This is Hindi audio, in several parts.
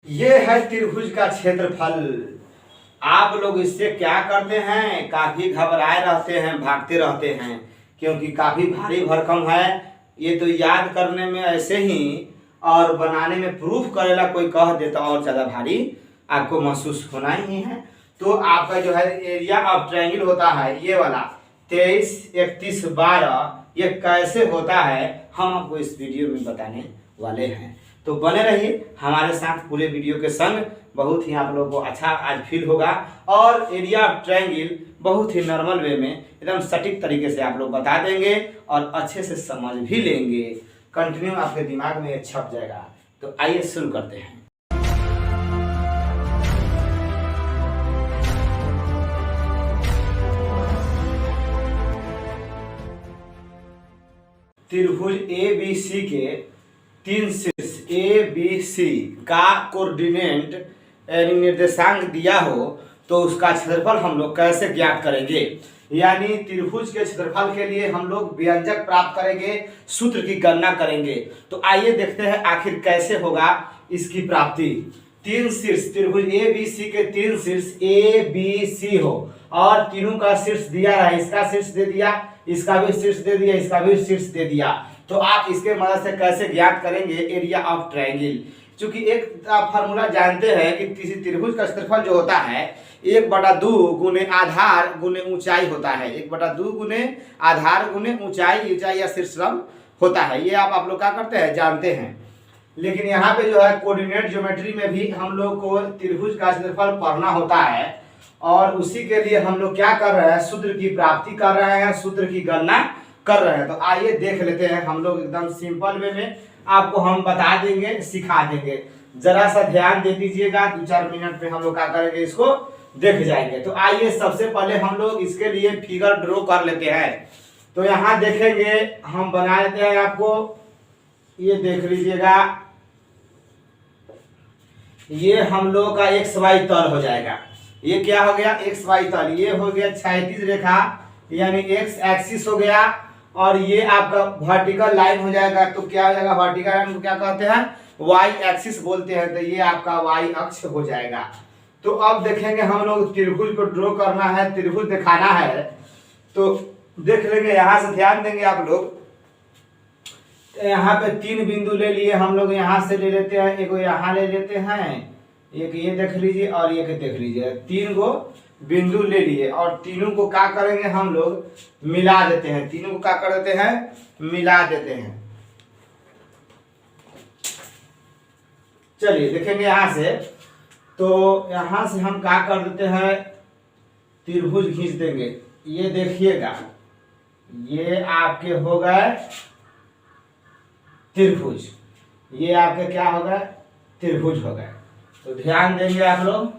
ये है त्रिभुज का क्षेत्रफल। आप लोग इससे क्या करते हैं, काफी घबराए रहते हैं, भागते रहते हैं, क्योंकि काफी भारी भरकम है। ये तो याद करने में ऐसे ही और बनाने में प्रूफ करेला कोई कह देता और ज्यादा भारी आपको महसूस होना ही है। तो आपका जो है एरिया ऑफ ट्रायंगल होता है ये वाला 23, 31, 12, ये कैसे होता है हम आपको इस वीडियो में बताने वाले हैं। तो बने रहिए हमारे साथ पूरे वीडियो के संग। बहुत ही आप लोगों को अच्छा आज फील होगा और एरिया ऑफ ट्रायंगल बहुत ही नॉर्मल वे में एकदम सटीक तरीके से आप लोग बता देंगे और अच्छे से समझ भी लेंगे। कंटिन्यू आपके दिमाग में ये छप जाएगा। तो आइए शुरू करते हैं। त्रिभुज ABC के तीन शीर्ष ABC का कोऑर्डिनेट निर्देशांक दिया हो तो उसका क्षेत्रफल हम लोग कैसे ज्ञात करेंगे। यानी त्रिभुज के क्षेत्रफल के लिए हम लोग व्यंजक प्राप्त करेंगे, सूत्र की गणना करेंगे। तो आइए देखते हैं आखिर कैसे होगा इसकी प्राप्ति। तीन शीर्ष त्रिभुज ABC के तीन शीर्ष ABC हो और तीनों का शीर्ष दिया रहा है, इसका शीर्ष दे दिया, इसका भी शीर्ष दे दिया, इसका भी शीर्ष दे दिया। तो आप इसके मदद से कैसे ज्ञात करेंगे एरिया ऑफ ट्रायंगल। क्योंकि एक आप फार्मूला जानते हैं कि किसी त्रिभुज का क्षेत्रफल जो होता है 1/2 गुने आधार गुने ऊंचाई होता है। 1/2 गुने आधार गुने ऊंचाई या शीर्षलंब होता है। ये आप लोग क्या करते हैं, जानते हैं। लेकिन यहाँ पे जो है कोऑर्डिनेट ज्योमेट्री में भी हम लोग को त्रिभुज का क्षेत्रफल पढ़ना होता है और उसी के लिए हम लोग क्या कर रहे हैं, सूत्र की प्राप्ति कर रहे हैं, सूत्र की गणना कर रहे हैं। तो आइए देख लेते हैं हम लोग एकदम सिंपल वे में आपको हम बता देंगे, सिखा देंगे। जरा सा ध्यान दे दीजिएगा, 2-4 मिनट में हम लोग क्या करेंगे, इसको देख जाएंगे। तो आइए सबसे पहले हम लोग इसके लिए फिगर ड्रॉ कर लेते हैं। तो यहाँ देखेंगे हम बना लेते हैं, आपको ये देख लीजिएगा, ये हम लोग का XY तल हो जाएगा। ये क्या हो गया, XY तल। ये हो गया क्षैतिज रेखा यानी X एक्सिस हो गया और ये आपका वर्टिकल लाइन हो जाएगा। तो क्या हो जाएगा, वर्टिकल लाइन को क्या कहते हैं, Y एक्सिस बोलते हैं। तो ये आपका Y अक्ष हो जाएगा। तो अब देखेंगे हम लोग त्रिभुज को ड्रॉ करना है, त्रिभुज दिखाना है। तो देख लेंगे, यहाँ से ध्यान देंगे आप लोग। यहाँ पे 3 बिंदु ले लिए हम लोग, यहाँ से ले लेते हैं, एक यहाँ ले लेते हैं, एक ये देख लीजिए और एक देख लीजिए। 3 गो बिंदु ले लिए और तीनों को क्या करेंगे, हम लोग मिला देते हैं। तीनों को क्या कर देते हैं, मिला देते हैं। चलिए देखेंगे यहाँ से। तो यहाँ से हम क्या कर देते हैं, त्रिभुज खींच देंगे। ये देखिएगा, ये आपके हो गए त्रिभुज, ये आपके क्या हो गए, त्रिभुज हो गए। तो ध्यान देंगे आप लोग।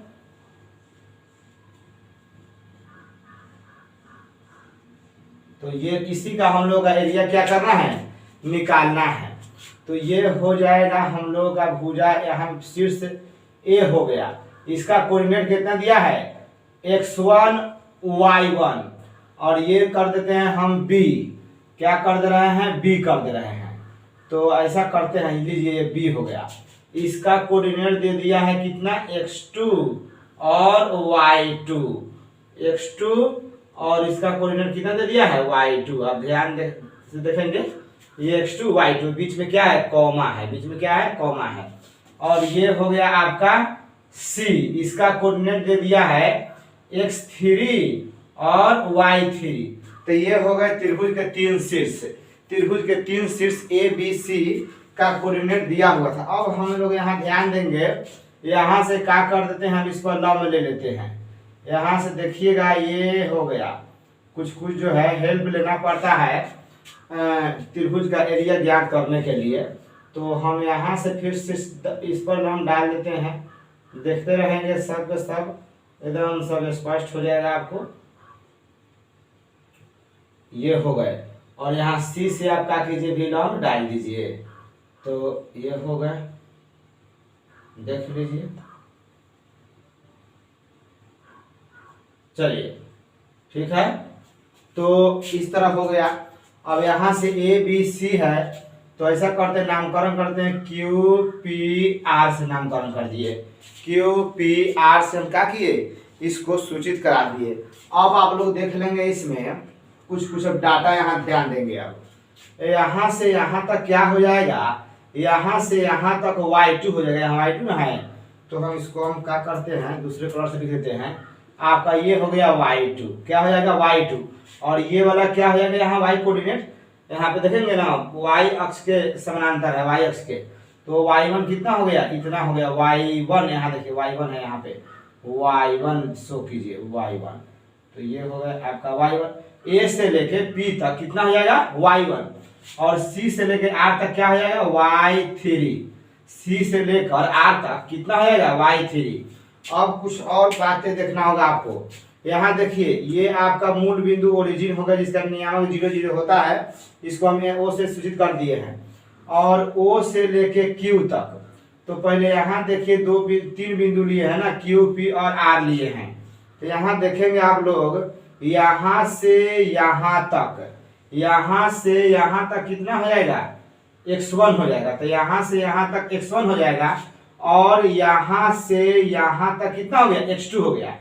तो ये इसी का हम लोग का एरिया क्या करना है, निकालना है। तो ये हो जाएगा हम लोग का भुजा, यहाँ शीर्ष A हो गया। इसका कोऑर्डिनेट कितना दिया है, x1 y1 और ये कर देते हैं हम B। क्या कर दे रहे हैं, B कर दे रहे हैं। तो ऐसा करते हैं, लीजिए ये B हो गया। इसका कोऑर्डिनेट दे दिया है कितना, x2 और y2। x2 और इसका कोऑर्डिनेट कितना दे दिया है, y2। अब ध्यान से देखेंगे, ये x2 y2, बीच में क्या है, कॉमा है, बीच में क्या है, कॉमा है। और ये हो गया आपका C, इसका कोऑर्डिनेट दे दिया है x3 और y3। तो ये हो गए त्रिभुज के 3 शीर्ष। त्रिभुज के 3 शीर्ष ABC का कोऑर्डिनेट दिया हुआ था। अब हम लोग यहाँ ध्यान देंगे, यहाँ से क्या कर देते हैं, हम इसको लंब ले लेते हैं। यहाँ से देखिएगा, ये हो गया। कुछ कुछ जो है हेल्प लेना पड़ता है त्रिभुज का एरिया ज्ञात करने के लिए। तो हम यहाँ से फिर से इस पर लंब डाल देते हैं। देखते रहेंगे, सब के सब एकदम सब स्पष्ट हो जाएगा आपको। ये हो गए और यहाँ C से आप क्या कीजिए, भी लंब डाल दीजिए। तो ये हो गए, देख लीजिए। चलिए ठीक है, तो इस तरह हो गया। अब यहाँ से ABC है तो ऐसा करते नामकरण करते हैं, क्यू पी आर से नामकरण कर दिए, क्यू पी आर से हम क्या किए, इसको सूचित करा दिए। अब आप लोग देख लेंगे इसमें कुछ कुछ अब डाटा यहाँ ध्यान देंगे। अब यहाँ से यहाँ तक क्या हो जाएगा, यहाँ से यहाँ तक y2 हो जाएगा, यहाँ y2 ना है, तो हम इसको हम क्या करते हैं दूसरे कलर से लिख देते हैं। आपका ये हो गया y2, क्या हो जाएगा y2, और ये वाला क्या हो जाएगा यहाँ y कोऑर्डिनेट, यहाँ पे देखेंगे ना y अक्ष के समानांतर है, y अक्ष के, तो y1 कितना हो गया, इतना हो गया, y1 यहाँ देखिए y1 है, यहाँ पे y1 शो कीजिए y1, तो ये हो गया आपका y1। a से लेके p तक कितना हो जाएगा y1, और c से लेके r तक क्या हो जाएगा y3, c से लेकर r तक कितना हो जाएगा y3। अब कुछ और बातें देखना होगा आपको। यहाँ देखिए ये आपका मूल बिंदु ओरिजिन होगा जिसका नियामक 0 0 होता है, इसको हम ओ से सूचित कर दिए हैं, और ओ से लेके क्यू तक। तो पहले यहाँ देखिए तीन बिंदु लिए हैं ना, क्यू पी और आर लिए हैं। तो यहाँ देखेंगे आप लोग, यहाँ से यहाँ तक, यहाँ से यहाँ तक कितना हो जाएगा x1 हो जाएगा, तो यहाँ से यहाँ तक x1 हो जाएगा, और यहाँ से यहाँ तक कितना हो गया x2 हो गया।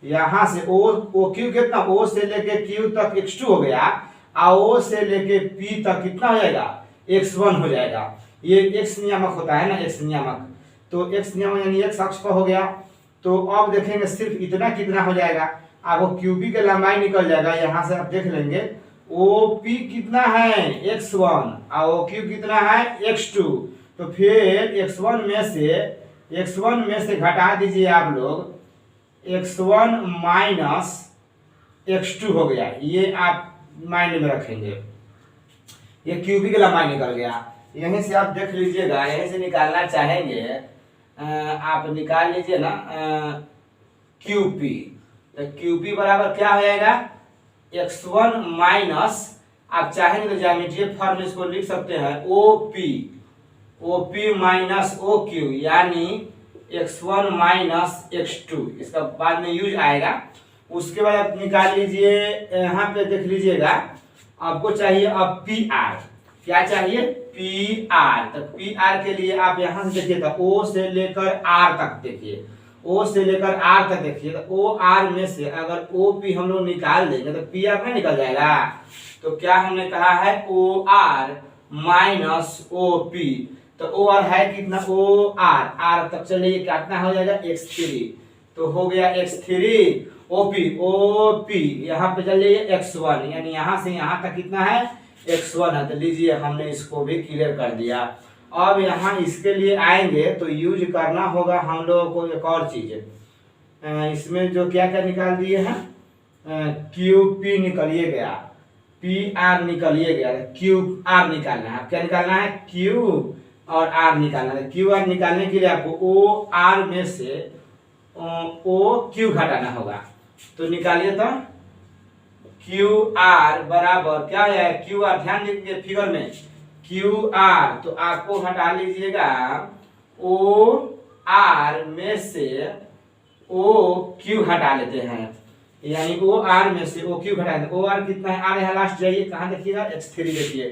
यहाँ से ओ क्यू कितना, ओ से लेके क्यू तक x2 हो गया, और ओ से लेके p तक कितना हो जाएगा x1 हो जाएगा। ये x नियामक होता है ना, x नियामक, तो x नियामक यानी x अक्ष पर हो गया। तो अब देखेंगे सिर्फ इतना कितना हो जाएगा, आपको क्यूबी की लंबाई निकल जाएगा। यहाँ से आप देख लेंगे OP कितना है x1 और OQ कितना है x2, तो फिर x1 में से घटा दीजिए आप लोग, x1 माइनस x2 हो गया, ये आप माइंड में रखेंगे। ये क्यूबी की लंबाई निकल गया। यहीं से आप देख लीजिएगा, यहीं से निकालना चाहेंगे आप निकाल लीजिए ना क्यूपी, तो क्यूपी बराबर क्या हो जाएगा x1 माइनस, आप चाहेंगे तो ज्यामितीय फॉर्म इसको लिख सकते हैं OP माइनस OQ, यानी x1 माइनस x2, इसका बाद में यूज आएगा। उसके बाद आप निकाल लीजिए, यहाँ पे देख लीजिएगा आपको चाहिए अब PR, क्या चाहिए PR, तो PR के लिए आप यहाँ से देखिए तो O से लेकर R तक देखिए, O से लेकर R तक देखिए, तो OR में से अगर OP हम लोग निकाल देंगे तो PR में निकल जाएगा। तो क्या हमने कहा है OR माइनस OP, तो OR है कितना OR, R तक चलिए कितना हो जाएगा x3, तो हो गया x3, OP यहाँ पे चलिए x1, यानी यहाँ से यहाँ तक कितना है x1 है। तो लीजिए हमने इसको भी क्लियर कर दिया। अब यहाँ इसके लिए आएंगे तो यूज करना होगा हम लोगों को एक और चीज, इसमें जो क्या क्या निकाल दिए हैं, QP निकलिए गया, PR निकलिए गया, QR निकालना है। क्या निकालना है, Q और R निकालना है। QR निकालने के लिए आपको OR में से OQ घटाना होगा, तो निकालिए तो QR बराबर क्या है, QR ध्यान दीजिए फिगर में QR, तो आपको हटा लीजिएगा OR में से OQ हटा लेते हैं, यानी OR में से OQ घटा देते। OR कितना है, R है लास्ट, जाइए कहाँ देखिएगा x3 देखिए,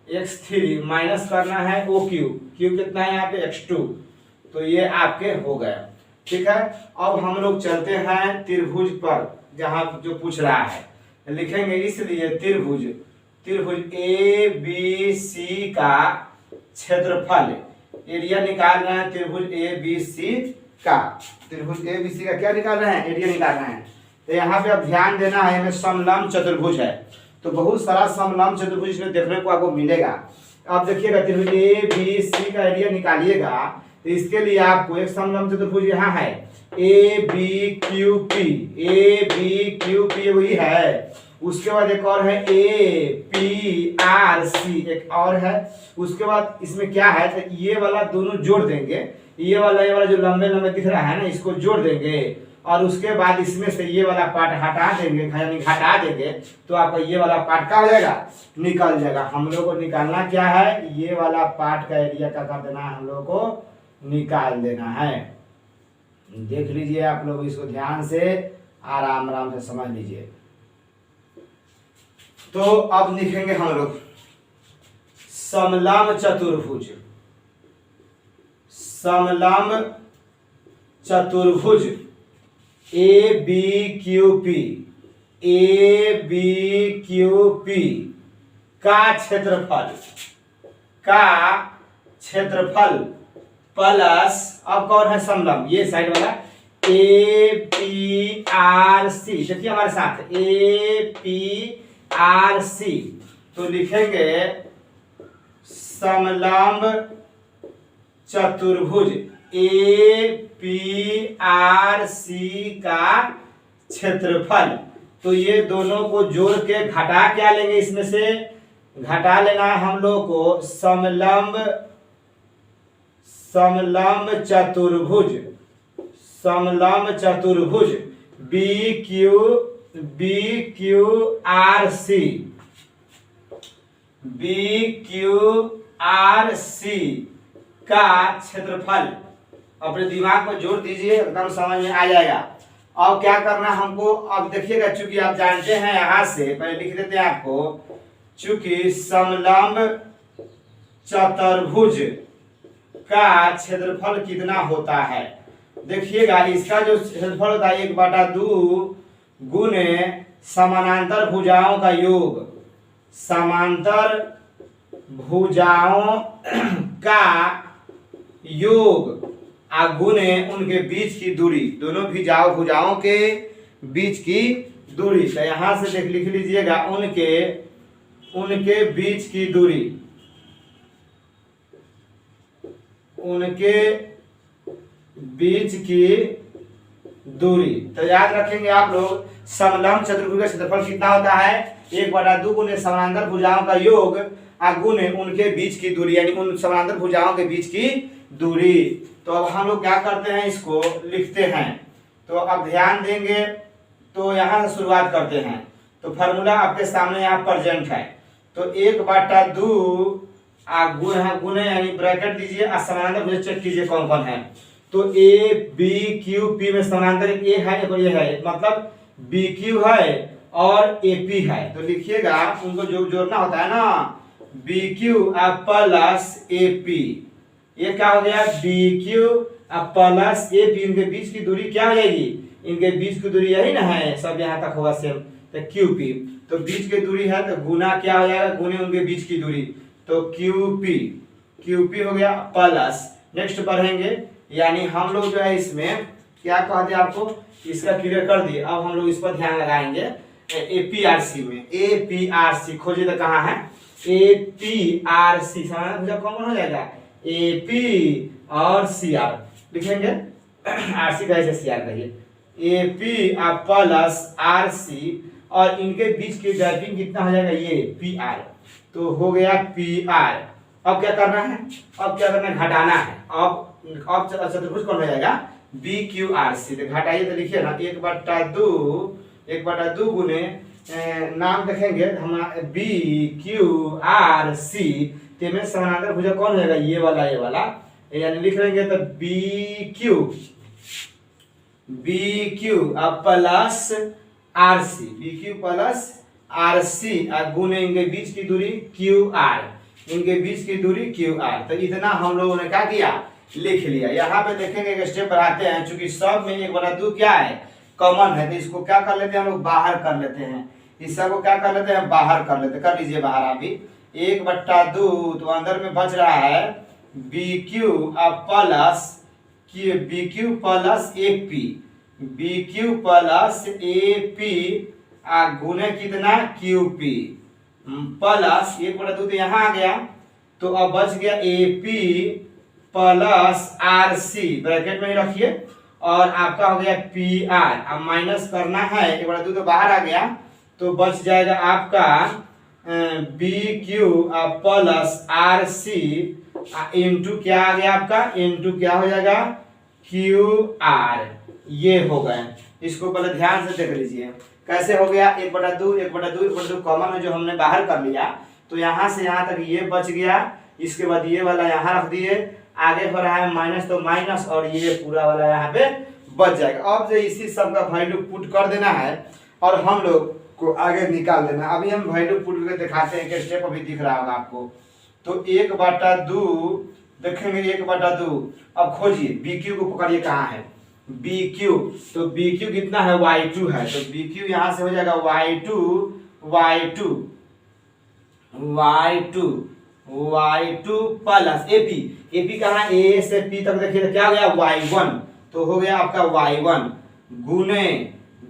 x3 माइनस करना है OQ, Q कितना है यहाँ पे x2, तो ये आपके हो गए। ठीक है, अब हम लोग चलते हैं त्रिभुज पर, जहाँ जो पूछ रहा है लिखेंगे, इसलिए त्रिभुज ABC का क्षेत्रफल, एरिया निकाल रहे हैं त्रिभुज ABC का, त्रिभुज ABC का क्या निकाल रहे हैं, एरिया निकाल रहे हैं। तो यहाँ पे अब ध्यान देना है, इसमें समलंब चतुर्भुज है, तो बहुत सारा समलंब चतुर्भुज इसमें देखने को आपको मिलेगा। अब देखिएगा त्रिभुज ABC का एरिया निकालिएगा, तो इसके लिए आपको एक समलंब चतुर्भुज यहाँ है ABQP वही है। उसके बाद एक और है APRC, एक और है। उसके बाद इसमें क्या है, तो ये वाला दोनों जोड़ देंगे, ये वाला जो लंबे लंबे दिख रहा है ना, इसको जोड़ देंगे, और उसके बाद इसमें से ये वाला पार्ट हटा देंगे, यानी घटा देंगे, तो आपका ये वाला पार्ट क्या हो जाएगा, निकल जाएगा। हम लोग को निकालना क्या है, ये वाला पार्ट का एरिया का कर देना है, हम लोग को निकाल देना है। देख लीजिए आप लोग इसको ध्यान से, आराम से समझ लीजिए। तो अब लिखेंगे हम लोग समलंब चतुर्भुज, समलंब चतुर्भुज A B Q P, A B Q P का क्षेत्रफल प्लस, अब कौन है समलंब, ये साइड वाला ए पी आर सी, देखिए हमारे साथ ए पी आर सी, तो लिखेंगे समलंब चतुर्भुज ए पी आर सी का क्षेत्रफल। तो ये दोनों को जोड़ के घटा क्या लेंगे, इसमें से घटा लेना है हम लोग को समलंब चतुर्भुज बी क्यू आर सी का क्षेत्रफल। अपने दिमाग को जोड़ दीजिए, एकदम समझ में आ जाएगा। अब क्या करना हमको, अब देखिएगा, चूंकि आप जानते हैं, यहां से पहले लिख देते हैं आपको, चूंकि समलंब चतुर्भुज का क्षेत्रफल कितना होता है, देखिएगा इसका जो क्षेत्रफल होता है 1/2 गुने समानांतर भुजाओं का योग, समांतर भुजाओं का योग गुने उनके बीच की दूरी, दोनों भुजाओं के बीच की दूरी। तो यहां से लिख लीजिएगा उनके बीच की दूरी, उनके बीच की दूरी। तो याद रखेंगे आप लोग, समलंब चतुर्भुज का क्षेत्रफल कितना होता है, 1/2 गुने समानांतर भुजाओं का योग गुने उनके बीच की दूरी, यानी उन समानांतर भुजाओं के बीच की दूरी। तो अब हम लोग क्या करते हैं, इसको लिखते हैं। तो अब ध्यान देंगे, तो यहाँ से शुरुआत करते हैं। तो फार्मूला आपके सामने यहाँ प्रेजेंट है। तो 1/2 गुने यानी ब्रैकेट दीजिए, समानांतर भुजा चेक कीजिए कौन कौन है। तो ए बी क्यू पी में समानांतर ए है और ये है, मतलब बी क्यू है और ए पी है। तो लिखिएगा, उनको जो जोड़ना होता है ना, B Q plus A P, ये क्या हो गया, B Q plus A P, इनके बीच की दूरी क्या हो जाएगी, इनके बीच की दूरी यही ना है, सब यहाँ तक होगा सेम। तो क्यू पी, तो बीच की दूरी है, तो गुना क्या हो जाएगा, गुने उनके बीच की दूरी, तो क्यू पी हो गया प्लस। नेक्स्ट बढ़ेंगे, यानी हम लोग जो है इसमें क्या कहते हैं आपको, इसका क्लियर कर दिए। अब हम लोग इस पर ध्यान लगाएंगे, एपीआरसी में, एपीआरसी खोजिए तो कहाँ है, एपीआरसी समानांतर कौन हो जाएगा, एपी और सी आर लिखेंगे, आरसी कहे सी आर कहिए, एपी प्लस आरसी, और इनके बीच की गैपिंग कितना हो जाएगा, ये पी आर। तो हो गया पी आर। अब क्या करना है, घटाना है। अब चतुर्भुज कौन हो जाएगा, बी क्यू आर सी। तो घटाइए, तो लिखिए ना 1/2 गुने नाम देखेंगे हम बी क्यू आर सी, में समानांतर भुजा कौन हो जाएगा, ये वाला यानी लिख लेंगे तो B Q plus R C, गुने इनके बीच की दूरी क्यू आर, तो इतना हम लोगों ने क्या किया, लिख लिया। यहाँ पे देखेंगे, एक स्टेप बढ़ाते हैं, चूंकि सब में 1/2 क्या है, कॉमन है, तो इसको क्या कर लेते हैं हम लोग, बाहर कर लेते हैं। इस सब को क्या कर लेते हैं, बाहर कर लेते, कर लीजिए बाहर आप भी। 1/2, तो अंदर में बच रहा है B Q plus A P गुने कितना, क्यू पी प्लस 1/2, तो यहाँ आ गया, तो अब बच गया A P plus R C, bracket में ही रखिए, और आपका हो गया पी आर। अब माइनस करना है, 1/2 तो बाहर आ गया, तो बच जाएगा आपका B Q plus R C into क्या आ गया आपका, इंटू क्या हो जाएगा, क्यू आर। ये हो गए, इसको पहले ध्यान से देख लीजिए कैसे हो गया। 1/2 कॉमन है जो हमने बाहर कर लिया, तो यहाँ से यहाँ तक ये बच गया, इसके बाद ये वाला यहाँ रख दिए, आगे हो रहा है माइनस, तो माइनस, और ये पूरा वाला यहाँ पे बच जाएगा। अब जो इसी सब का वैल्यू पुट कर देना है और हम लोग को आगे निकाल देना। अभी हम वैल्यू पुट करके दिखाते हैं कि स्टेप अभी दिख रहा होगा आपको। तो 1/2 देखेंगे 1/2। अब खोजिए बी क्यू को पकड़िए कहाँ है बी क्यू। तो बी क्यू कितना है y2 है, तो बी क्यू यहाँ से हो जाएगा y2 प्लस एपी कहाँ ए से पी तक देखिए तो क्या हो गया y1, तो हो गया आपका y1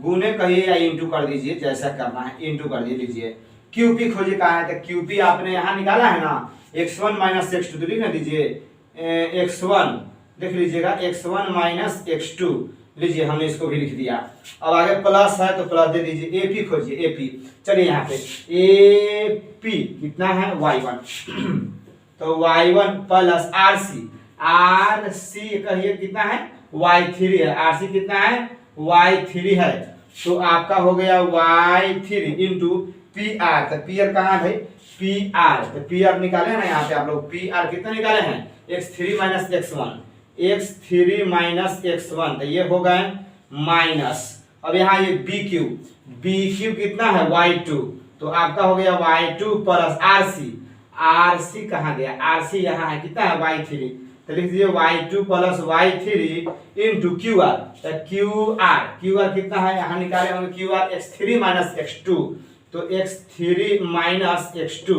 गुने कहिए या इंटू कर दीजिए, जैसा करना है इंटू कर दीजिए। क्यूपी खोजिए कहाँ है, तो क्यूपी आपने यहाँ निकाला है ना x1 माइनस x2, तो लिख ना दीजिए x1 देख लीजिएगा x1 माइनस x2 लीजिए, हमने इसको भी लिख दिया। अब आगे प्लस है तो प्लस दे दीजिए। एपी खोजिए एपी, चलिए यहाँ पे एपी कितना है y1 तो y1 प्लस आरसी कहिए कितना है y3 है, आरसी कितना है y3 है, तो आपका हो गया y3 इंटू पी आर। तो पी आर कहाँ है पी आर, तो पी आर निकाले ना यहाँ पे आप लोग, पी आर कितना निकाले हैं x3 माइनस x1, तो ये हो गए माइनस। अब यहाँ ये बी क्यू कितना है y2, तो आपका हो गया y2 प्लस आरसी कहाँ गया, आरसी यहाँ है कितना है y3, तो लिख दीजिए y2 plus y3 into Q R. तो क्यू आर कितना है यहाँ निकाले होंगे Q R x3 minus x2, तो x3 माइनस x2।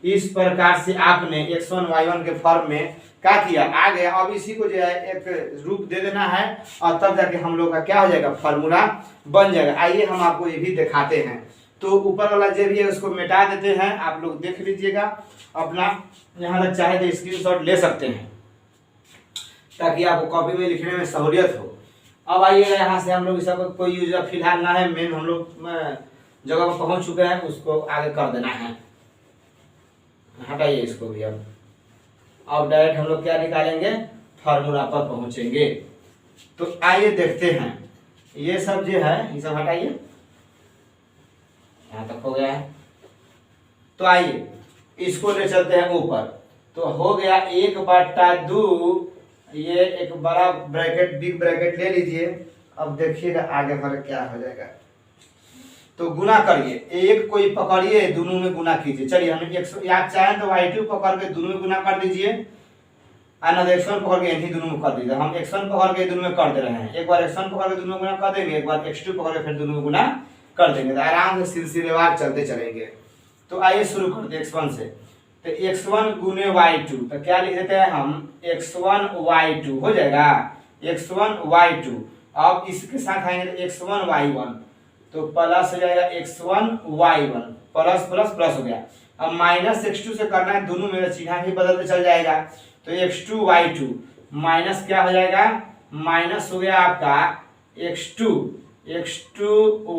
इस प्रकार से आपने x1 y1 के फॉर्म में क्या किया आ गया। अब इसी को जो है एक रूप दे देना है और तब जाके हम लोग का क्या हो जाएगा फार्मूला बन जाएगा। आइए हम आपको ये भी दिखाते हैं। तो ऊपर वाला जो भी है उसको मिटा देते हैं, आप लोग देख लीजिएगा अपना, यहाँ तक चाहे तो स्क्रीनशॉट ले सकते हैं ताकि आपको कॉपी में लिखने में सहूलियत हो। अब आइएगा यहाँ से हम लोग इसका कोई यूजर फिलहाल ना है, मेन हम लोग जगह पर पहुंच चुके हैं, उसको आगे कर देना है। हटाइए इसको भी। अब डायरेक्ट हम लोग क्या निकालेंगे फार्मूला पर पहुंचेंगे। तो आइए देखते हैं, ये सब जो है ये सब हटाइए, यहाँ तक हो गया है। तो आइए इसको ले चलते हैं ऊपर। तो हो गया 1/2, ये एक बड़ा ब्रैकेट बिग ब्रैकेट ले लीजिए। अब देखिएगा आगे पर क्या हो जाएगा। तो गुना करिए, एक कोई पकड़िए दोनों में गुना कीजिए। चलिए हम आप चाहें तो y2 पकड़ के दोनों में गुना कर दीजिए, अनदर x1 पकड़ के इन्हीं दोनों में कर दीजिए। हम x1 पकड़ के दोनों में कर दे रहे हैं, एक बार x1 पकड़ के दोनों में गुना कर देंगे, एक बार x2 पकड़ के फिर दोनों में गुना कर देंगे, तो आराम से सिलसिलेवार चलते चलेंगे। तो आइए शुरू करते हैं x1 से। तो x1 गुने y2, तो क्या लिख देते हैं हम x1 y2 हो जाएगा x1 y2। अब इसके साथ आएंगे तो x1 y1, तो प्लस हो जाएगा x1 y1, plus plus plus हो गया। अब माइनस x2 से करना है, दोनों में चिन्ह भी बदलते चल जाएगा। तो x2 y2 माइनस क्या हो जाएगा, माइनस हो गया आपका x2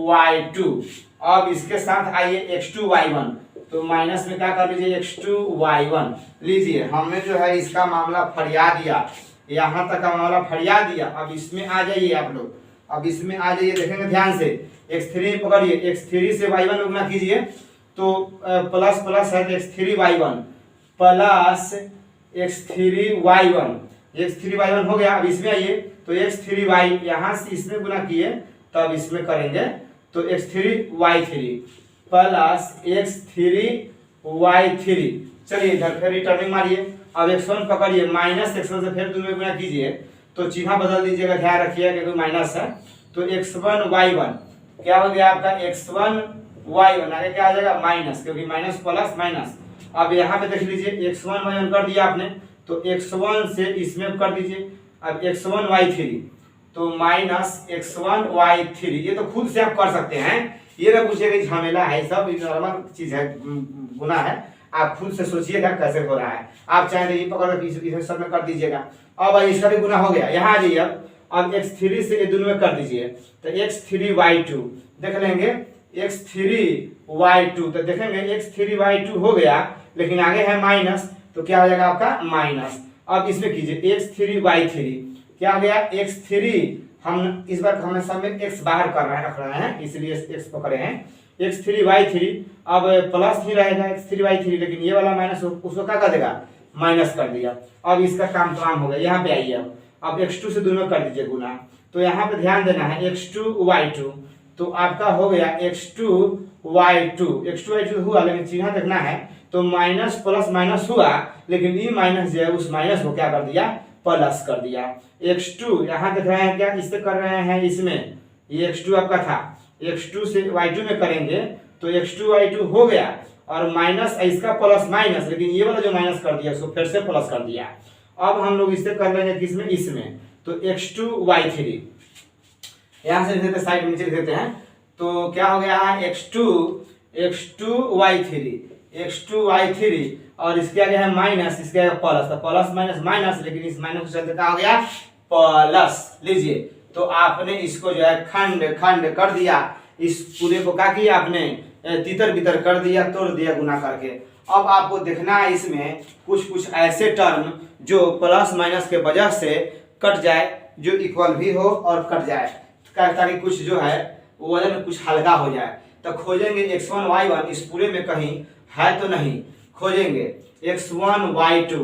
y2। अब इसके साथ आइए x2 y1, तो माइनस में क्या कर लीजिए x2 y1 लीजिए। हमने जो है इसका मामला फरिया दिया, यहाँ तक का मामला फरिया दिया। अब इसमें आ जाइए आप लोग, अब इसमें आ जाइए, देखेंगे ध्यान से। x3 पकड़िए, x3 से y1 गुना कीजिए, तो प्लस प्लस है तो x3 y1 plus x3 y1 हो गया। अब इसमें आइए, तो x3 y यहाँ से इसमें गुना किए तब इसमें करेंगे, तो x3 y3 plus x3 y3। चलिए इधर फिर रिटर्निंग मारिए। अब x1 पकड़िए, माइनस x1 से फिर दोनों में गुना कीजिए, तो चिन्ह बदल दीजिएगा, ध्यान रखिएगा क्योंकि माइनस है। तो x1 y1 क्या हो गया आपका x1 y1, आगे क्या आ जाएगा माइनस, क्योंकि माइनस प्लस माइनस। अब यहाँ पे देख लीजिए x1 y1 कर दिया आपने, तो x1 से इसमें कर दीजिए। अब x1 y3 तो माइनस x1 y3, ये तो खुद से आप कर सकते हैं, ये ना पूछिएगा झमेला है, सब नॉर्मल चीज है, गुना है, आप खुद से सोचिएगा कैसे हो रहा है। आप चाहे तो ये पकड़ कर सब में कर दीजिएगा। अब इसका भी गुना हो गया, यहाँ आ जाइए। अब x3 से ये दोनों में कर दीजिए, तो x3 y2 देख लेंगे, x3 y2 तो देखेंगे x3 y2 हो गया, लेकिन आगे है माइनस, तो क्या हो जाएगा आपका माइनस। अब इसमें कीजिए x3 y3 क्या हो गया x3, हम इस बार हमने सब में x बाहर कर रख रहे हैं, इसलिए x पकड़े हैं x3 y3। अब प्लस ही रहेगा x3 y3, लेकिन ये वाला माइनस उसको क्या कर देगा माइनस कर दिया। अब इसका काम तमाम हो गया। यहाँ पे आइए, अब x2 से दोनों कर दीजिए गुना, तो यहाँ पे ध्यान देना है x2 y2, तो आपका हो गया x2 y2 हुआ, लेकिन चिन्ह देखना है तो माइनस प्लस माइनस हुआ, लेकिन ये माइनस जो है उस माइनस को क्या कर दिया, प्लस कर दिया। x2 यहाँ देख रहे हैं क्या, इससे कर रहे हैं, इसमें ये x2 आपका था, x2 से y2 में करेंगे तो x2 y2 हो गया, और माइनस इसका प्लस माइनस, लेकिन ये वाला जो माइनस कर दिया उसको फिर से प्लस कर दिया। अब हम लोग इससे कर लेंगे किसमें, इसमें, तो x2 y3 यहाँ से लिख देते, साइड नीचे लिख देते हैं, तो क्या हो गया x2 y3 और इसके आगे है माइनस, इसके आगे प्लस, तो प्लस माइनस माइनस, लेकिन इस माइनस को चलते क्या हो गया, प्लस। लीजिए, तो आपने इसको जो है खंड खंड कर दिया, इस पूरे को क्या किया आपने, तितर बितर कर दिया, तोड़ दिया गुना करके। अब आपको देखना है इसमें कुछ ऐसे टर्म जो प्लस माइनस के वजह से कट जाए, जो इक्वल भी हो और कट जाए, ताकि कुछ जो है वजन कुछ हल्का हो जाए। तो खोजेंगे x1 y1, इस पूरे में कहीं है तो नहीं, खोजेंगे x1 y2,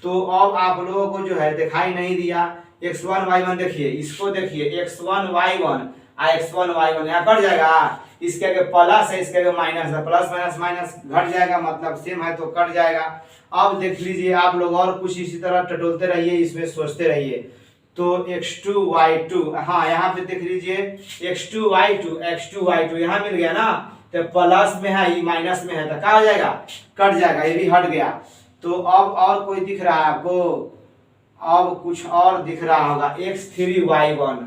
तो अब आप लोगों को जो है दिखाई नहीं दिया x1 y1, देखिए इसको, देखिए x1 y1 x1 y1 यहाँ कट जाएगा, इसके आगे प्लस है, इसके आगे माइनस है, प्लस माइनस माइनस घट जाएगा, मतलब सेम है तो कट जाएगा। अब देख लीजिए आप लोग और कुछ इसी तरह टटोलते रहिए, इसमें सोचते रहिए। तो x2 y2, हाँ यहाँ पे देख लीजिए x2 y2 यहाँ मिल गया ना, तो प्लस में है, ये माइनस में है, तो क्या हो जाएगा, कट जाएगा, ये भी हट गया। तो अब और कोई दिख रहा है आपको, अब कुछ और दिख रहा होगा, x3 y1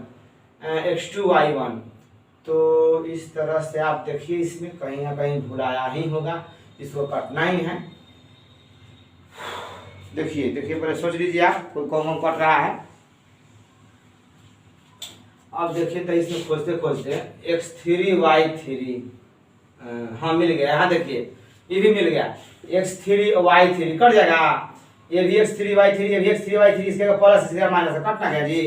x2 y1, तो इस तरह से आप देखिए, इसमें कहीं ना कहीं भुलाया ही होगा, इसको कटना ही है। देखिए पहले सोच लीजिए आप कोई कौन कट रहा है। अब देखिए तो इसमें खोजते खोजते x3 y3, हाँ मिल गया, हाँ देखिए ये भी मिल गया, x3 y3 कट जाएगा, ये भी x3 y3, ये भी x3 y3, इसके प्लस इसके माइनस कटना क्या जी।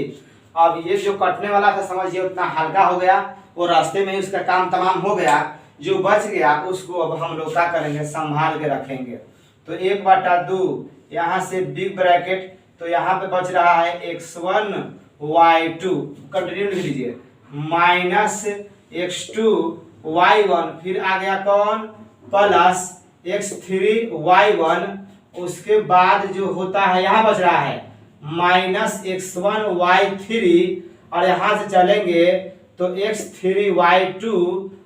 अब ये जो कटने वाला था समझिए उतना हल्का हो गया, वो रास्ते में ही उसका काम तमाम हो गया, जो बच गया उसको अब हम लोग क्या करेंगे, संभाल के रखेंगे। तो 1/2 यहाँ से बिग ब्रैकेट, तो यहाँ पे बच रहा है x1 y2, कंटिन्यू लिख लीजिए, माइनस x2 y1, फिर आ गया कौन, प्लस x3 y1, उसके बाद जो होता है यहाँ बच रहा है माइनस x1 y3, और यहाँ से चलेंगे तो x3 y2,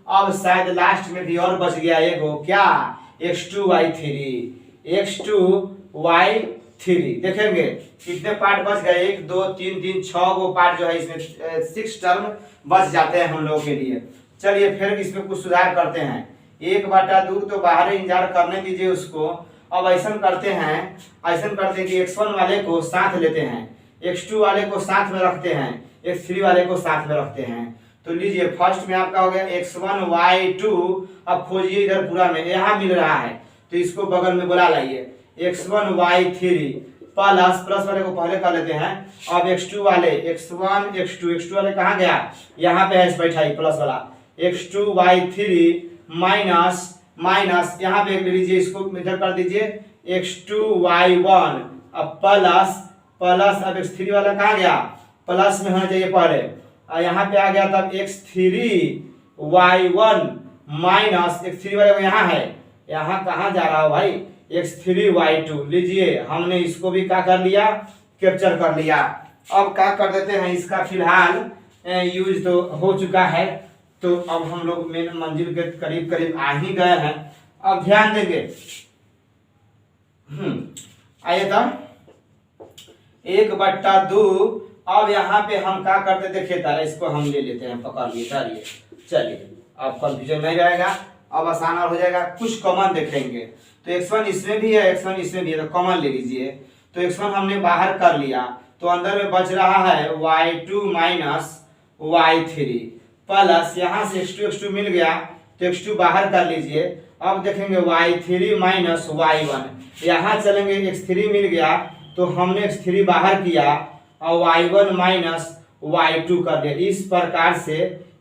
अब शायद लास्ट में भी और बच गया एगो, क्या, x2 y3 देखेंगे कितने पार्ट बच गए, 1 2 3 3 6 गो पार्ट जो है इसमें 6 टर्म बच जाते हैं हम लोगों के लिए। चलिए फिर इसमें कुछ सुधार करते हैं, 1/2 तो बाहर इंतजार करने दीजिए उसको। अब ऐसा करते हैं कि x1 वाले को साथ लेते हैं, x2 वाले को साथ में रखते हैं, x3 वाले को साथ में रखते हैं। तो लीजिए फर्स्ट में आपका हो गया x1 y2, अब खोजिए इधर पूरा में, यहाँ मिल रहा है तो इसको बगल में बुला लाइए, x1 y3 प्लस वाले को पहले कर लेते हैं। अब x2 वाले, x1 x2 वाले कहाँ गया, यहाँ पे है बैठा प्लस वाला, x2 y3 माइनस यहाँ पे ले लीजिए, इसको इधर कर दीजिए x2 y1, अब प्लस अब x3 वाला कहाँ गया, प्लस में होना चाहिए पहले, और यहाँ पे आ गया तब x3 y1 माइनस x3 वाले को यहाँ है, यहाँ कहाँ जा रहा हो भाई, x3 y2। लीजिए हमने इसको भी क्या कर लिया, कैप्चर कर लिया। अब क्या कर देते हैं, इसका फिलहाल यूज तो हो चुका है, तो अब हम लोग मेन मंजिल के करीब आ ही गए हैं। अब ध्यान देंगे, आइए तब 1/2, अब यहाँ पे हम क्या करते देखिए, तारा इसको हम ले लेते हैं, पकड़ लिए, चलिए अब कंफ्यूजन नहीं रहेगा, अब आसान और हो जाएगा। कुछ कॉमन देखेंगे, तो x1 इसमें भी है, x1 इसमें भी है, तो कॉमन ले लीजिए। तो x1 हमने बाहर कर लिया, तो अंदर में बच रहा है y2 माइनस y3 प्लस, यहाँ से x2 मिल गया तो x2 बाहर कर लीजिए। अब देखेंगे y3 माइनस y1, यहाँ चलेंगे x3 मिल गया तो हमने x3 बाहर किया और y1 माइनस y2 कर दिया।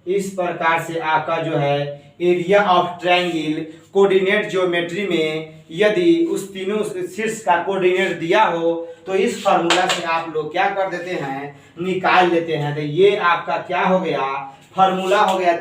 इस प्रकार से आपका जो है area of triangle coordinate geometry में यदि उस तीनों शीर्ष का कोऑर्डिनेट दिया हो तो इस फार्मूला से आप लोग क्या कर देते हैं, निकाल लेते हैं। तो ये आपका क्या हो गया, फार्मूला हो गया